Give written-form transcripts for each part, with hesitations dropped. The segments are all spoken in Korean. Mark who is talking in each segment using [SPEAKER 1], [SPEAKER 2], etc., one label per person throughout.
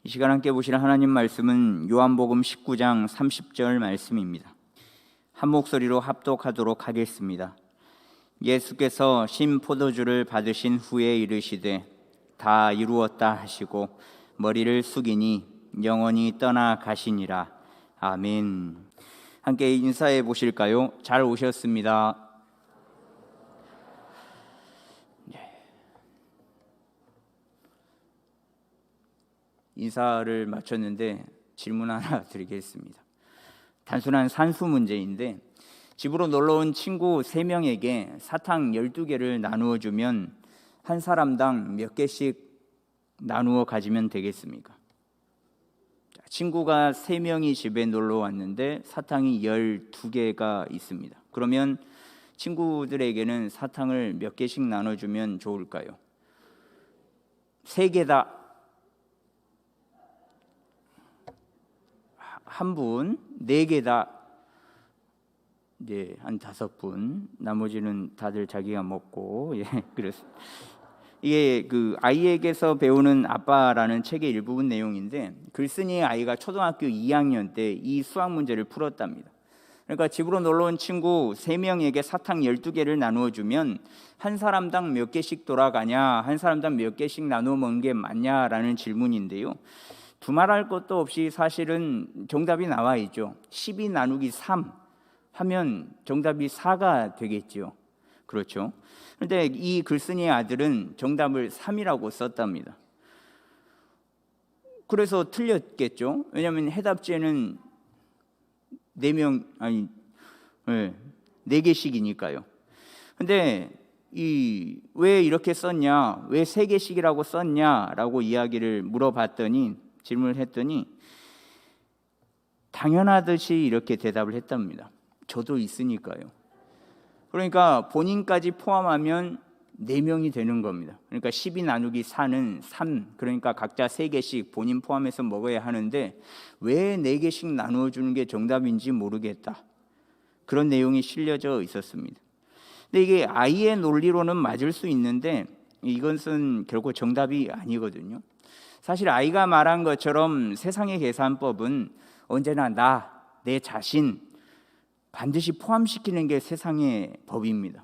[SPEAKER 1] 이 시간 함께 보실 하나님 말씀은 요한복음 19장 30절 말씀입니다. 한 목소리로 합독하도록 하겠습니다. 예수께서 신 포도주를 받으신 후에 이르시되 다 이루었다 하시고 머리를 숙이니 영원히 떠나 가시니라. 아멘. 함께 인사해 보실까요? 잘 오셨습니다. 인사를 마쳤는데 질문 하나 드리겠습니다. 단순한 산수 문제인데 집으로 놀러온 친구 3명에게 사탕 12개를 나누어 주면 한 사람당 몇 개씩 나누어 가지면 되겠습니까? 친구가 3명이 집에 놀러 왔는데 사탕이 12개가 있습니다. 그러면 친구들에게는 사탕을 몇 개씩 나눠주면 좋을까요? 3개다. 한 분, 4개다. 이제 한 5분, 나머지는 다들 자기가 먹고, 그렇습니다. 이게 그 아이에게서 배우는 아빠라는 책의 일부분 내용인데, 글쓴이의 아이가 초등학교 2학년 때 이 수학 문제를 풀었답니다. 그러니까 집으로 놀러 온 친구 3명에게 사탕 12개를 나누어 주면 한 사람당 몇 개씩 돌아가냐, 한 사람당 몇 개씩 나누어 먹는 게 맞냐라는 질문인데요. 두말할 것도 없이 사실은 정답이 나와 있죠. 12 나누기 3 하면 정답이 4가 되겠죠. 그렇죠. 그런데 이 글쓴이의 아들은 정답을 3이라고 썼답니다. 그래서 틀렸겠죠. 왜냐하면 해답지에는 4개씩이니까요. 근데 왜 이렇게 썼냐, 왜 3개씩이라고 썼냐라고 질문을 했더니 당연하듯이 이렇게 대답을 했답니다. 저도 있으니까요. 그러니까 본인까지 포함하면 4명이 되는 겁니다. 그러니까 12 나누기 4는 3, 그러니까 각자 3개씩 본인 포함해서 먹어야 하는데 왜 4개씩 나누어 주는 게 정답인지 모르겠다. 그런 내용이 실려져 있었습니다. 근데 이게 아이의 논리로는 맞을 수 있는데 이것은 결국 정답이 아니거든요. 사실 아이가 말한 것처럼 세상의 계산법은 언제나 내 자신 반드시 포함시키는 게 세상의 법입니다.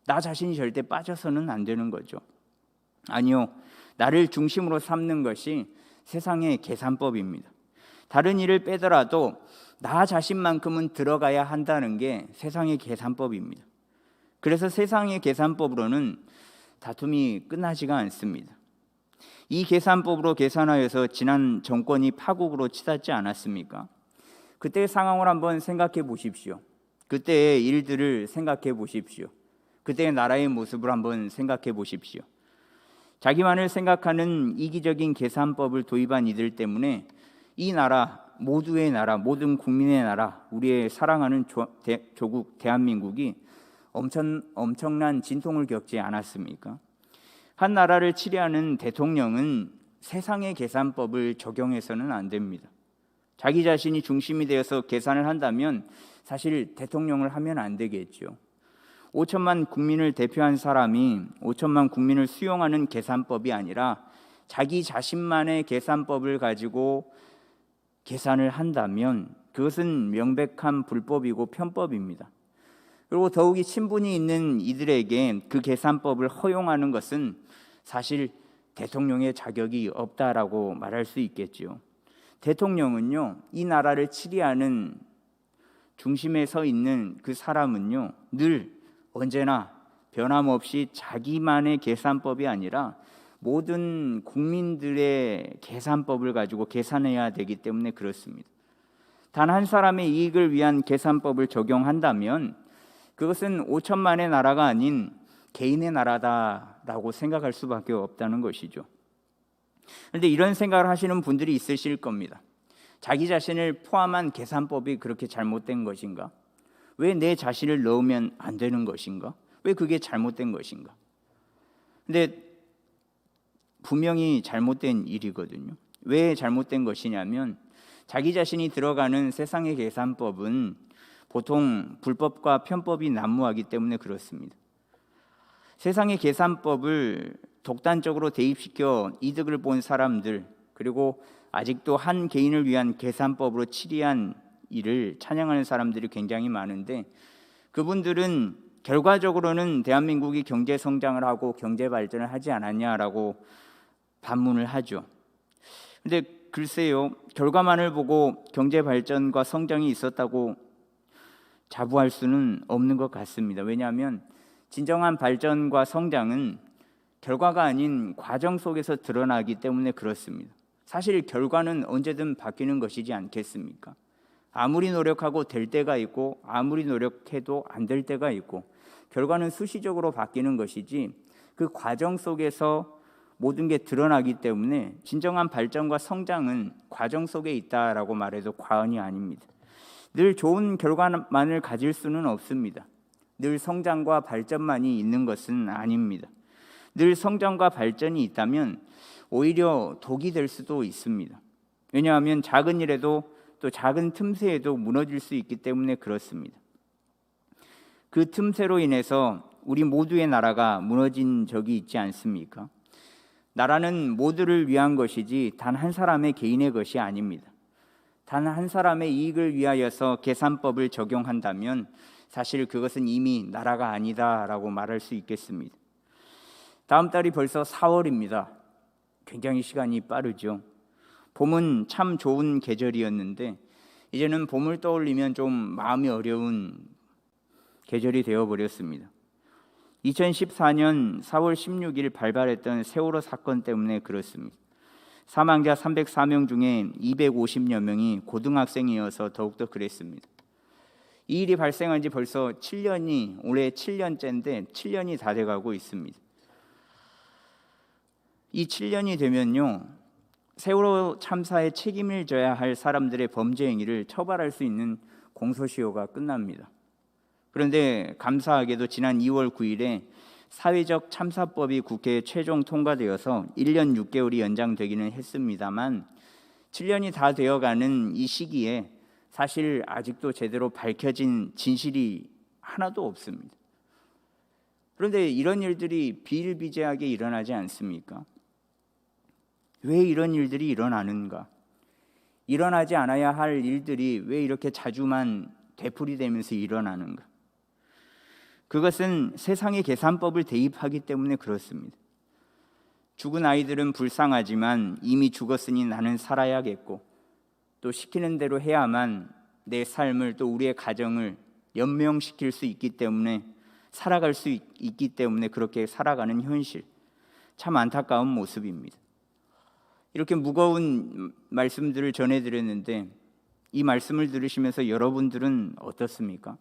[SPEAKER 1] 나 자신이 절대 빠져서는 안 되는 거죠. 아니요, 나를 중심으로 삼는 것이 세상의 계산법입니다. 다른 일을 빼더라도 나 자신만큼은 들어가야 한다는 게 세상의 계산법입니다. 그래서 세상의 계산법으로는 다툼이 끝나지가 않습니다. 이 계산법으로 계산하여서 지난 정권이 파국으로 치닫지 않았습니까? 그때의 상황을 한번 생각해 보십시오. 그때의 일들을 생각해 보십시오. 그때의 나라의 모습을 한번 생각해 보십시오. 자기만을 생각하는 이기적인 계산법을 도입한 이들 때문에 이 나라, 모두의 나라, 모든 국민의 나라, 우리의 사랑하는 조국 대한민국이 엄청난 진통을 겪지 않았습니까? 한 나라를 치리하는 대통령은 세상의 계산법을 적용해서는 안 됩니다. 자기 자신이 중심이 되어서 계산을 한다면 사실 대통령을 하면 안 되겠죠. 5천만 국민을 대표한 사람이 5천만 국민을 수용하는 계산법이 아니라 자기 자신만의 계산법을 가지고 계산을 한다면 그것은 명백한 불법이고 편법입니다. 그리고 더욱이 친분이 있는 이들에게 그 계산법을 허용하는 것은 사실 대통령의 자격이 없다라고 말할 수 있겠죠. 대통령은요, 이 나라를 치리하는 중심에 서 있는 그 사람은요, 늘 언제나 변함없이 자기만의 계산법이 아니라 모든 국민들의 계산법을 가지고 계산해야 되기 때문에 그렇습니다. 단 한 사람의 이익을 위한 계산법을 적용한다면 그것은 5천만의 나라가 아닌 개인의 나라다라고 생각할 수밖에 없다는 것이죠. 그런데 이런 생각을 하시는 분들이 있으실 겁니다. 자기 자신을 포함한 계산법이 그렇게 잘못된 것인가? 왜 내 자신을 넣으면 안 되는 것인가? 왜 그게 잘못된 것인가? 근데 분명히 잘못된 일이거든요. 왜 잘못된 것이냐면 자기 자신이 들어가는 세상의 계산법은 보통 불법과 편법이 난무하기 때문에 그렇습니다. 세상의 계산법을 독단적으로 대입시켜 이득을 본 사람들, 그리고 아직도 한 개인을 위한 계산법으로 치리한 일을 찬양하는 사람들이 굉장히 많은데, 그분들은 결과적으로는 대한민국이 경제 성장을 하고 경제 발전을 하지 않았냐라고 반문을 하죠. 근데 글쎄요, 결과만을 보고 경제 발전과 성장이 있었다고 자부할 수는 없는 것 같습니다. 왜냐하면 진정한 발전과 성장은 결과가 아닌 과정 속에서 드러나기 때문에 그렇습니다. 사실 결과는 언제든 바뀌는 것이지 않겠습니까? 아무리 노력하고 될 때가 있고 아무리 노력해도 안 될 때가 있고, 결과는 수시적으로 바뀌는 것이지 그 과정 속에서 모든 게 드러나기 때문에 진정한 발전과 성장은 과정 속에 있다라고 말해도 과언이 아닙니다. 늘 좋은 결과만을 가질 수는 없습니다. 늘 성장과 발전만이 있는 것은 아닙니다. 늘 성장과 발전이 있다면 오히려 독이 될 수도 있습니다. 왜냐하면 작은 일에도 또 작은 틈새에도 무너질 수 있기 때문에 그렇습니다. 그 틈새로 인해서 우리 모두의 나라가 무너진 적이 있지 않습니까? 나라는 모두를 위한 것이지 단 한 사람의 개인의 것이 아닙니다. 단 한 사람의 이익을 위하여서 계산법을 적용한다면 사실 그것은 이미 나라가 아니다라고 말할 수 있겠습니다. 다음 달이 벌써 4월입니다. 굉장히 시간이 빠르죠. 봄은 참 좋은 계절이었는데 이제는 봄을 떠올리면 좀 마음이 어려운 계절이 되어버렸습니다. 2014년 4월 16일 발발했던 세월호 사건 때문에 그렇습니다. 사망자 304명 중에 250여 명이 고등학생이어서 더욱더 그랬습니다. 이 일이 발생한 지 벌써 7년이, 올해 7년째인데 7년이 다 돼가고 있습니다. 이 7년이 되면요, 세월호 참사에 책임을 져야 할 사람들의 범죄 행위를 처벌할 수 있는 공소시효가 끝납니다. 그런데 감사하게도 지난 2월 9일에 사회적 참사법이 국회에 최종 통과되어서 1년 6개월이 연장되기는 했습니다만 7년이 다 되어가는 이 시기에 사실 아직도 제대로 밝혀진 진실이 하나도 없습니다. 그런데 이런 일들이 비일비재하게 일어나지 않습니까? 왜 이런 일들이 일어나는가? 일어나지 않아야 할 일들이 왜 이렇게 자주만 되풀이되면서 일어나는가? 그것은 세상의 계산법을 대입하기 때문에 그렇습니다. 죽은 아이들은 불쌍하지만 이미 죽었으니 나는 살아야겠고, 또 시키는 대로 해야만 내 삶을 또 우리의 가정을 연명시킬 수 있기 때문에, 살아갈 수 있기 때문에 그렇게 살아가는 현실, 참 안타까운 모습입니다. 이렇게 무거운 말씀들을 전해드렸는데 이 말씀을 들으시면서 여러분들은 어떻습니까?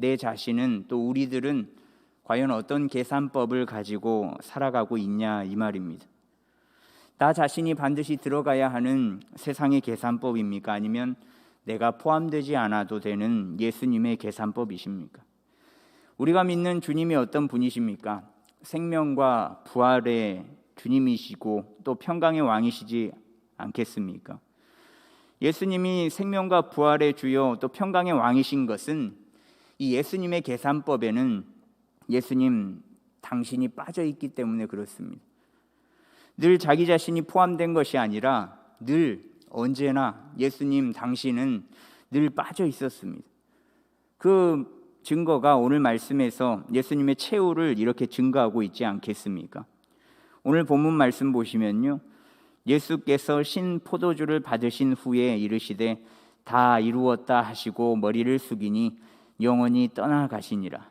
[SPEAKER 1] 내 자신은, 또 우리들은 과연 어떤 계산법을 가지고 살아가고 있냐, 이 말입니다. 나 자신이 반드시 들어가야 하는 세상의 계산법입니까? 아니면 내가 포함되지 않아도 되는 예수님의 계산법이십니까? 우리가 믿는 주님이 어떤 분이십니까? 생명과 부활의 주님이시고 또 평강의 왕이시지 않겠습니까? 예수님이 생명과 부활의 주요 또 평강의 왕이신 것은 이 예수님의 계산법에는 예수님 당신이 빠져 있기 때문에 그렇습니다. 늘 자기 자신이 포함된 것이 아니라 늘 언제나 예수님 당신은 늘 빠져 있었습니다. 그 증거가 오늘 말씀에서 예수님의 최후를 이렇게 증거하고 있지 않겠습니까? 오늘 본문 말씀 보시면요, 예수께서 신 포도주를 받으신 후에 이르시되 다 이루었다 하시고 머리를 숙이니 영원히 떠나가시니라.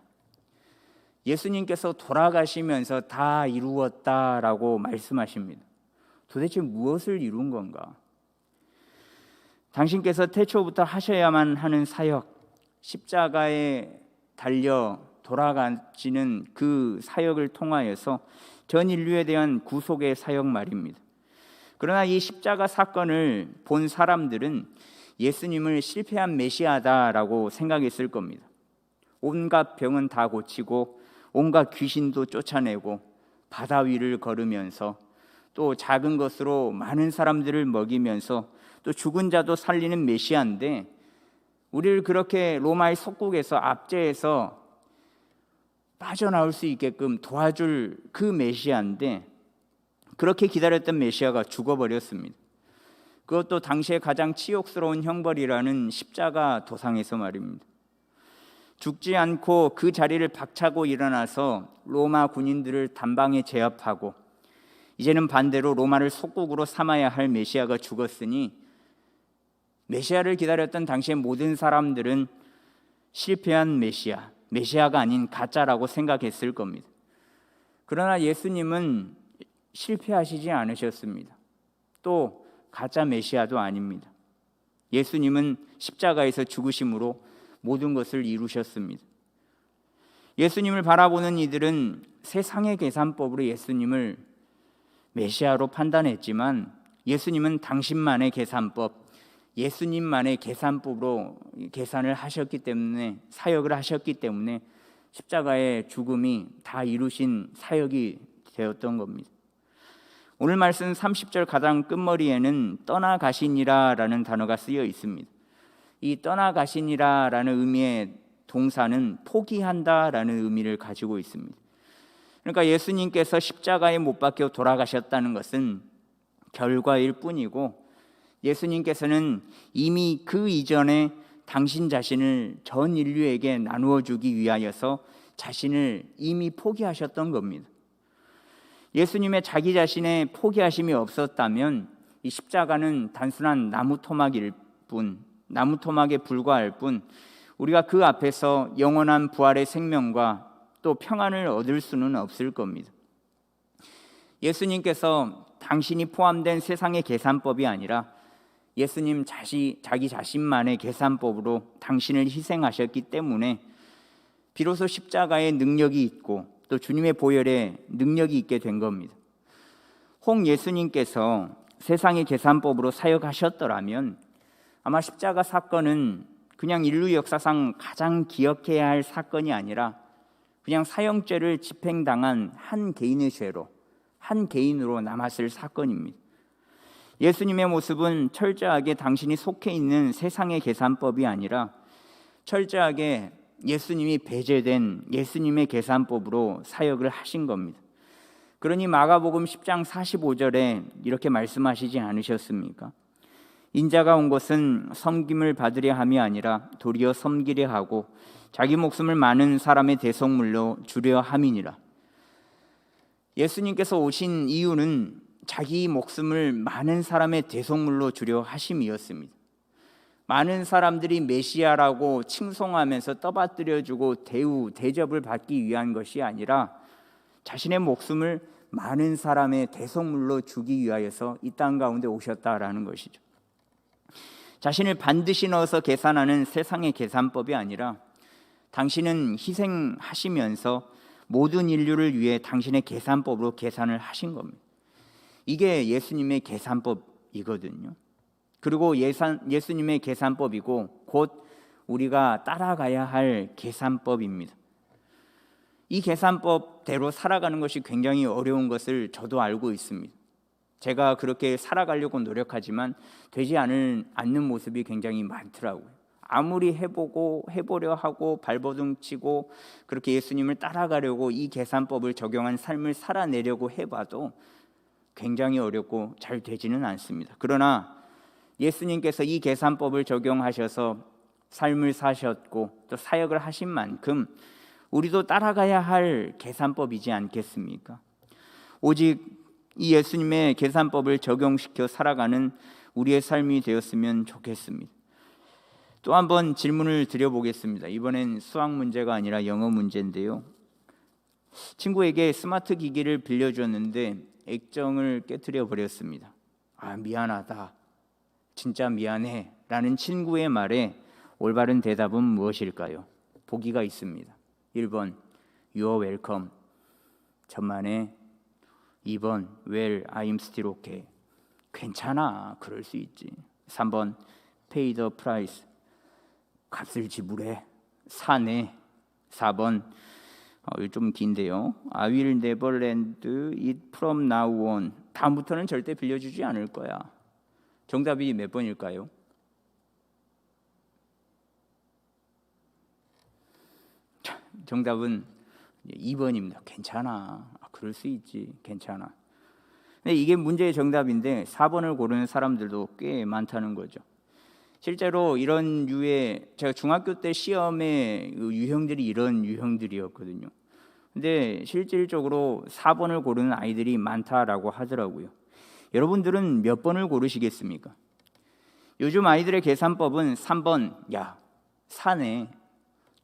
[SPEAKER 1] 예수님께서 돌아가시면서 다 이루었다라고 말씀하십니다. 도대체 무엇을 이룬 건가? 당신께서 태초부터 하셔야만 하는 사역, 십자가에 달려 돌아가시는 그 사역을 통하여서 전 인류에 대한 구속의 사역 말입니다. 그러나 이 십자가 사건을 본 사람들은 예수님을 실패한 메시아다라고 생각했을 겁니다. 온갖 병은 다 고치고 온갖 귀신도 쫓아내고 바다 위를 걸으면서 또 작은 것으로 많은 사람들을 먹이면서 또 죽은 자도 살리는 메시아인데, 우리를 그렇게 로마의 속국에서 압제해서 빠져나올 수 있게끔 도와줄 그 메시아인데, 그렇게 기다렸던 메시아가 죽어버렸습니다. 그것도 당시에 가장 치욕스러운 형벌이라는 십자가 도상에서 말입니다. 죽지 않고 그 자리를 박차고 일어나서 로마 군인들을 단방에 제압하고 이제는 반대로 로마를 속국으로 삼아야 할 메시아가 죽었으니 메시아를 기다렸던 당시의 모든 사람들은 실패한 메시아가 아닌 가짜라고 생각했을 겁니다. 그러나 예수님은 실패하시지 않으셨습니다. 또 가짜 메시아도 아닙니다. 예수님은 십자가에서 죽으심으로 모든 것을 이루셨습니다. 예수님을 바라보는 이들은 세상의 계산법으로 예수님을 메시아로 판단했지만 예수님은 당신만의 계산법, 예수님만의 계산법으로 계산을 하셨기 때문에, 사역을 하셨기 때문에 십자가의 죽음이 다 이루신 사역이 되었던 겁니다. 오늘 말씀 30절 가장 끝머리에는 떠나가시니라라는 단어가 쓰여 있습니다. 이 떠나가시니라라는 의미의 동사는 포기한다라는 의미를 가지고 있습니다. 그러니까 예수님께서 십자가에 못 박혀 돌아가셨다는 것은 결과일 뿐이고, 예수님께서는 이미 그 이전에 당신 자신을 전 인류에게 나누어 주기 위하여서 자신을 이미 포기하셨던 겁니다. 예수님의 자기 자신의 포기하심이 없었다면 이 십자가는 단순한 나무 토막일 뿐, 나무 토막에 불과할 뿐, 우리가 그 앞에서 영원한 부활의 생명과 또 평안을 얻을 수는 없을 겁니다. 예수님께서 당신이 포함된 세상의 계산법이 아니라 예수님 자기 자신만의 계산법으로 당신을 희생하셨기 때문에 비로소 십자가에 능력이 있고 또 주님의 보혈에 능력이 있게 된 겁니다. 혹 예수님께서 세상의 계산법으로 사역하셨더라면 아마 십자가 사건은 그냥 인류 역사상 가장 기억해야 할 사건이 아니라 그냥 사형죄를 집행당한 한 개인의 죄로, 한 개인으로 남았을 사건입니다. 예수님의 모습은 철저하게 당신이 속해 있는 세상의 계산법이 아니라 철저하게 예수님이 배제된 예수님의 계산법으로 사역을 하신 겁니다. 그러니 마가복음 10장 45절에 이렇게 말씀하시지 않으셨습니까? 인자가 온 것은 섬김을 받으려 함이 아니라 도리어 섬기려 하고 자기 목숨을 많은 사람의 대속물로 주려 함이니라. 예수님께서 오신 이유는 자기 목숨을 많은 사람의 대속물로 주려 하심이었습니다. 많은 사람들이 메시아라고 칭송하면서 떠받들여주고 대접을 받기 위한 것이 아니라 자신의 목숨을 많은 사람의 대속물로 주기 위하여서 이 땅 가운데 오셨다라는 것이죠. 자신을 반드시 넣어서 계산하는 세상의 계산법이 아니라 당신은 희생하시면서 모든 인류를 위해 당신의 계산법으로 계산을 하신 겁니다. 이게 예수님의 계산법이거든요. 그리고 예수님의 계산법이고 곧 우리가 따라가야 할 계산법입니다. 이 계산법대로 살아가는 것이 굉장히 어려운 것을 저도 알고 있습니다. 제가 그렇게 살아가려고 노력하지만 되지 않는 모습이 굉장히 많더라고요. 아무리 해보려 하고 발버둥 치고 그렇게 예수님을 따라가려고 이 계산법을 적용한 삶을 살아내려고 해봐도 굉장히 어렵고 잘 되지는 않습니다. 그러나 예수님께서 이 계산법을 적용하셔서 삶을 사셨고 또 사역을 하신 만큼 우리도 따라가야 할 계산법이지 않겠습니까? 오직 이 예수님의 계산법을 적용시켜 살아가는 우리의 삶이 되었으면 좋겠습니다. 또 한번 질문을 드려보겠습니다. 이번엔 수학 문제가 아니라 영어 문제인데요. 친구에게 스마트 기기를 빌려줬는데 액정을 깨트려 버렸습니다. 미안하다, 진짜 미안해 라는 친구의 말에 올바른 대답은 무엇일까요? 보기가 있습니다. 1번 You're welcome, 천만에. 2번 Well, I'm still okay, 괜찮아, 그럴 수 있지. 3번 Pay the price, 값을 지불해, 사내. 4번 이거 좀 긴데요. I will never lend it from now on, 다음부터는 절대 빌려주지 않을 거야. 정답이 몇 번일까요? 정답은 2번입니다. 괜찮아, 그럴 수 있지, 괜찮아. 근데 이게 문제의 정답인데 4번을 고르는 사람들도 꽤 많다는 거죠. 실제로 이런 류의, 제가 중학교 때 시험의 유형들이 이런 유형들이었거든요. 근데 실질적으로 4번을 고르는 아이들이 많다라고 하더라고요. 여러분들은 몇 번을 고르시겠습니까? 요즘 아이들의 계산법은 3번, 야, 사네,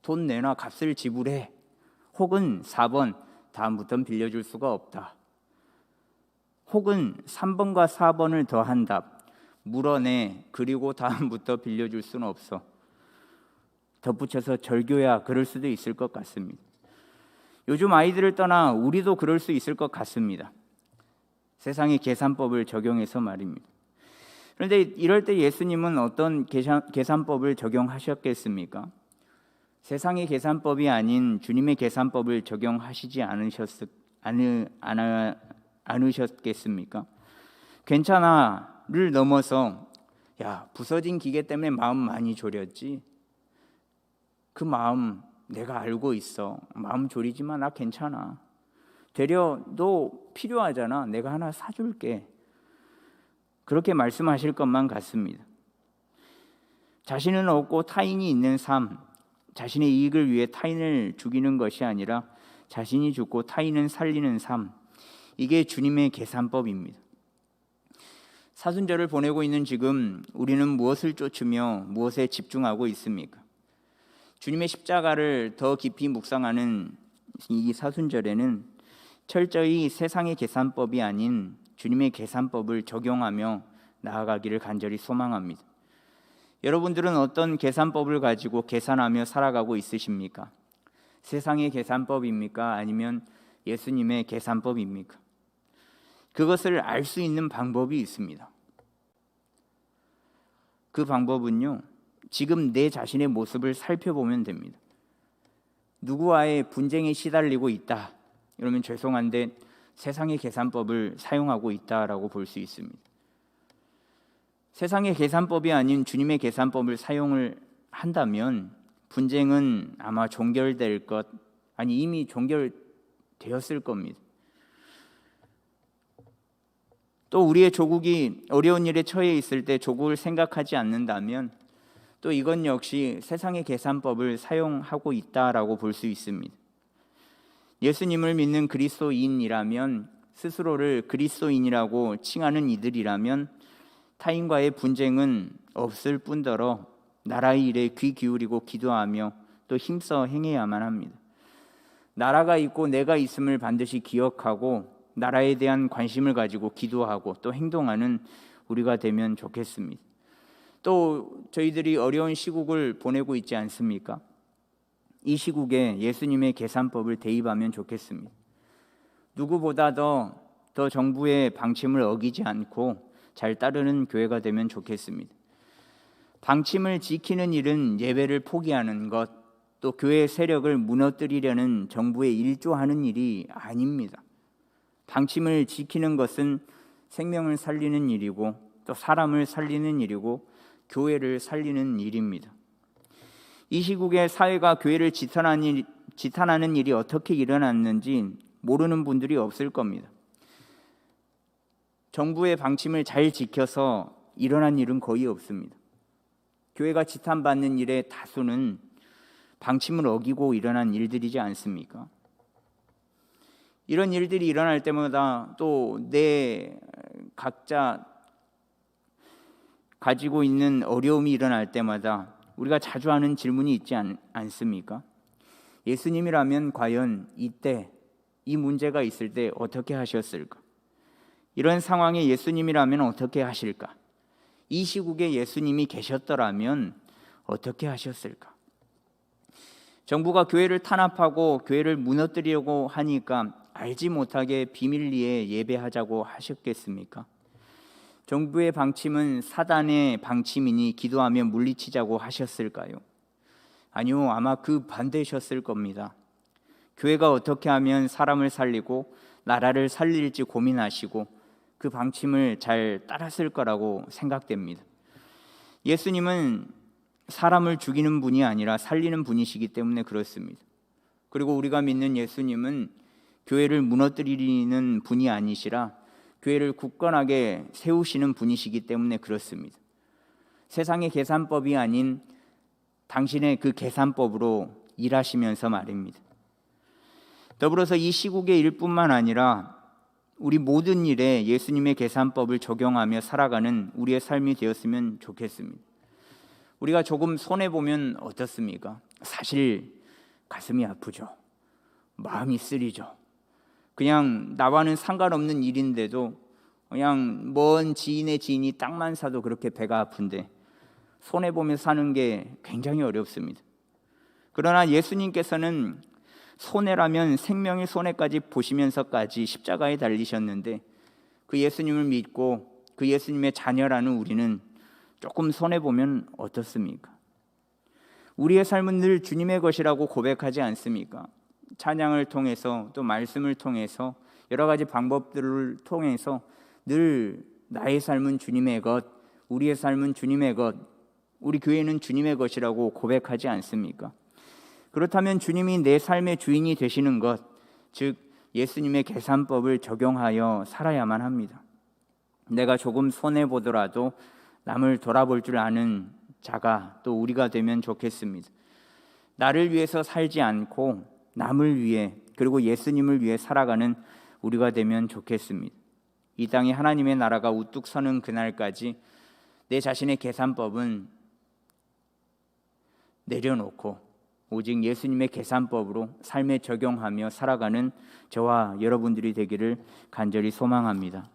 [SPEAKER 1] 돈 내놔, 값을 지불해. 혹은 4번, 다음부터는 빌려줄 수가 없다. 혹은 3번과 4번을 더한 답, 물어내, 그리고 다음부터 빌려줄 수는 없어. 덧붙여서 절교야, 그럴 수도 있을 것 같습니다. 요즘 아이들을 떠나 우리도 그럴 수 있을 것 같습니다. 세상의 계산법을 적용해서 말입니다. 그런데 이럴 때 예수님은 어떤 계산법을 적용하셨겠습니까? 세상의 계산법이 아닌 주님의 계산법을 적용하시지 않으셨겠습니까? 괜찮아를 넘어서, 야, 부서진 기계 때문에 마음 많이 졸였지? 그 마음 내가 알고 있어. 마음 졸이지 마, 나 괜찮아. 되려 너 필요하잖아, 내가 하나 사줄게. 그렇게 말씀하실 것만 같습니다. 자신은 없고 타인이 있는 삶, 자신의 이익을 위해 타인을 죽이는 것이 아니라 자신이 죽고 타인은 살리는 삶, 이게 주님의 계산법입니다. 사순절을 보내고 있는 지금 우리는 무엇을 쫓으며 무엇에 집중하고 있습니까? 주님의 십자가를 더 깊이 묵상하는 이 사순절에는 철저히 세상의 계산법이 아닌 주님의 계산법을 적용하며 나아가기를 간절히 소망합니다. 여러분들은 어떤 계산법을 가지고 계산하며 살아가고 있으십니까? 세상의 계산법입니까? 아니면 예수님의 계산법입니까? 그것을 알 수 있는 방법이 있습니다. 그 방법은요, 지금 내 자신의 모습을 살펴보면 됩니다. 누구와의 분쟁에 시달리고 있다, 이러면 죄송한데 세상의 계산법을 사용하고 있다라고 볼 수 있습니다. 세상의 계산법이 아닌 주님의 계산법을 사용을 한다면 분쟁은 아마 종결될 것, 아니 이미 종결되었을 겁니다. 또 우리의 조국이 어려운 일에 처해 있을 때 조국을 생각하지 않는다면 또 이건 역시 세상의 계산법을 사용하고 있다라고 볼 수 있습니다. 예수님을 믿는 그리스도인이라면, 스스로를 그리스도인이라고 칭하는 이들이라면 타인과의 분쟁은 없을 뿐더러 나라의 일에 귀 기울이고 기도하며 또 힘써 행해야만 합니다. 나라가 있고 내가 있음을 반드시 기억하고 나라에 대한 관심을 가지고 기도하고 또 행동하는 우리가 되면 좋겠습니다. 또 저희들이 어려운 시국을 보내고 있지 않습니까? 이 시국에 예수님의 계산법을 대입하면 좋겠습니다. 누구보다 더 정부의 방침을 어기지 않고 잘 따르는 교회가 되면 좋겠습니다. 방침을 지키는 일은 예배를 포기하는 것, 또 교회의 세력을 무너뜨리려는 정부에 일조하는 일이 아닙니다. 방침을 지키는 것은 생명을 살리는 일이고 또 사람을 살리는 일이고 교회를 살리는 일입니다. 이 시국에 사회가 교회를 지탄하는 일이 어떻게 일어났는지 모르는 분들이 없을 겁니다. 정부의 방침을 잘 지켜서 일어난 일은 거의 없습니다. 교회가 지탄받는 일의 다수는 방침을 어기고 일어난 일들이지 않습니까? 이런 일들이 일어날 때마다 또 내 각자 가지고 있는 어려움이 일어날 때마다 우리가 자주 하는 질문이 있지 않습니까? 예수님이라면 과연 이때 이 문제가 있을 때 어떻게 하셨을까? 이런 상황에 예수님이라면 어떻게 하실까? 이 시국에 예수님이 계셨더라면 어떻게 하셨을까? 정부가 교회를 탄압하고 교회를 무너뜨리려고 하니까 알지 못하게 비밀리에 예배하자고 하셨겠습니까? 정부의 방침은 사단의 방침이니 기도하며 물리치자고 하셨을까요? 아니요, 아마 그 반대셨을 겁니다. 교회가 어떻게 하면 사람을 살리고 나라를 살릴지 고민하시고 그 방침을 잘 따랐을 거라고 생각됩니다. 예수님은 사람을 죽이는 분이 아니라 살리는 분이시기 때문에 그렇습니다. 그리고 우리가 믿는 예수님은 교회를 무너뜨리는 분이 아니시라 교회를 굳건하게 세우시는 분이시기 때문에 그렇습니다. 세상의 계산법이 아닌 당신의 그 계산법으로 일하시면서 말입니다. 더불어서 이 시국의 일뿐만 아니라 우리 모든 일에 예수님의 계산법을 적용하며 살아가는 우리의 삶이 되었으면 좋겠습니다. 우리가 조금 손해보면 어떻습니까? 사실 가슴이 아프죠. 마음이 쓰리죠. 그냥 나와는 상관없는 일인데도 그냥 먼 지인의 지인이 땅만 사도 그렇게 배가 아픈데 손해보며 사는 게 굉장히 어렵습니다. 그러나 예수님께서는 손해라면 생명의 손해까지 보시면서까지 십자가에 달리셨는데 그 예수님을 믿고 그 예수님의 자녀라는 우리는 조금 손해보면 어떻습니까? 우리의 삶은 늘 주님의 것이라고 고백하지 않습니까? 찬양을 통해서 또 말씀을 통해서 여러 가지 방법들을 통해서 늘 나의 삶은 주님의 것, 우리의 삶은 주님의 것, 우리 교회는 주님의 것이라고 고백하지 않습니까? 그렇다면 주님이 내 삶의 주인이 되시는 것, 즉 예수님의 계산법을 적용하여 살아야만 합니다. 내가 조금 손해보더라도 남을 돌아볼 줄 아는 자가 또 우리가 되면 좋겠습니다. 나를 위해서 살지 않고 남을 위해 그리고 예수님을 위해 살아가는 우리가 되면 좋겠습니다. 이 땅에 하나님의 나라가 우뚝 서는 그날까지 내 자신의 계산법은 내려놓고 오직 예수님의 계산법으로 삶에 적용하며 살아가는 저와 여러분들이 되기를 간절히 소망합니다.